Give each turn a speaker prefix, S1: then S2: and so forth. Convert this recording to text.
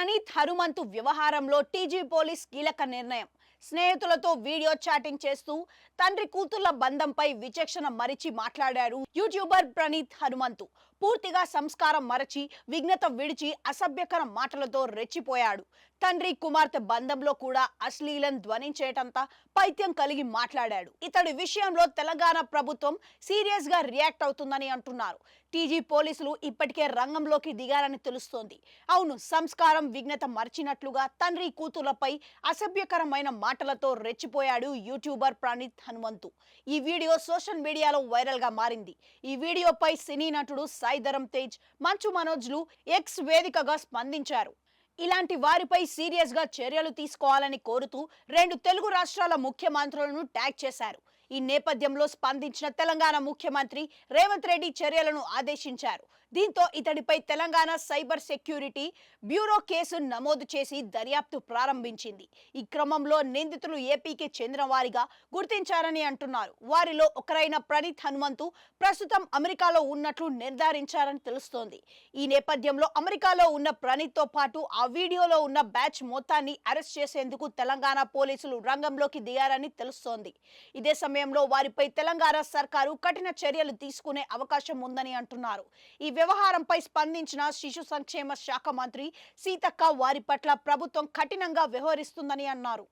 S1: ప్రణీత్ హనుమంతు వ్యవహారంలో TG police కీలక నిర్ణయం. స్నేహితులతో వీడియో చాటింగ్ చేస్తూ తండ్రి కూతుళ్ల బంధంపై విచక్షణ మరిచి మాట్లాడారు యూట్యూబర్ ప్రణీత్ హనుమంతు. పూర్తిగా సంస్కారం మరచి విఘ్నత విడిచి అసభ్యకర మాటలతో రెచ్చిపోయాడు. తండ్రి కుమార్తె బంధంలో కూడా అశ్లీలం ధ్వనించేటంత పైత్యం కలిగి మాట్లాడాడు. ఇతడి విషయంలో తెలంగాణ ప్రభుత్వం సీరియస్ గా రియాక్ట్ అవుతుందని అంటున్నారు. టీజీ పోలీసులు ఇప్పటికే రంగంలోకి దిగారని తెలుస్తోంది. అవును, సంస్కారం విఘ్నత మర్చినట్లుగా తండ్రి కూతుళ్లపై అసభ్యకరమైన మాటలతో రెచ్చిపోయాడు యూట్యూబర్ ప్రణీత్ హనుమంతు. ఈ వీడియో సోషల్ మీడియాలో వైరల్ గా మారింది. ఈ వీడియోపై సినీ నటుడు సాయి ధరమ్ తేజ్, మంచు మనోజ్లు ఎక్స్ వేదికగా స్పందించారు. ఇలాంటి వారిపై సీరియస్ గా చర్యలు తీసుకోవాలని కోరుతూ 2 తెలుగు రాష్ట్రాల ముఖ్యమంత్రులను ట్యాగ్ చేశారు. ఈ నేపథ్యంలో స్పందించిన తెలంగాణ ముఖ్యమంత్రి రేవంత్ రెడ్డి చర్యలను ఆదేశించారు. దీంతో ఇతడిపై Telangana cyber security bureau case నమోదు చేసి దర్యాప్తు ప్రారంభించింది. ఈ క్రమంలో నిందితులు ఏపీకి చెందిన వారిగా గుర్తించారని అంటున్నారు. వారిలో ఒకరైన ప్రణీత్ హనుమంతు ప్రస్తుతం అమెరికాలో ఉన్నట్లు నిర్ధారించారని తెలుస్తోంది. ఈ నేపథ్యంలో అమెరికాలో ఉన్న ప్రణీత్ తో పాటు ఆ వీడియోలో ఉన్న బ్యాచ్ మొత్తాన్ని అరెస్ట్ చేసేందుకు తెలంగాణ పోలీసులు రంగంలోకి దిగారని తెలుస్తోంది. ఇదే సమయంలో వారిపై తెలంగాణ సర్కారు కఠిన చర్యలు తీసుకునే అవకాశం ఉందని అంటున్నారు. ఈ వ్యవహారంపై స్పందించిన శిశు సంక్షేమ శాఖ మంత్రి సీతక్క వారి పట్ల ప్రభుత్వం కఠినంగా వ్యవహరిస్తుందని అన్నారు.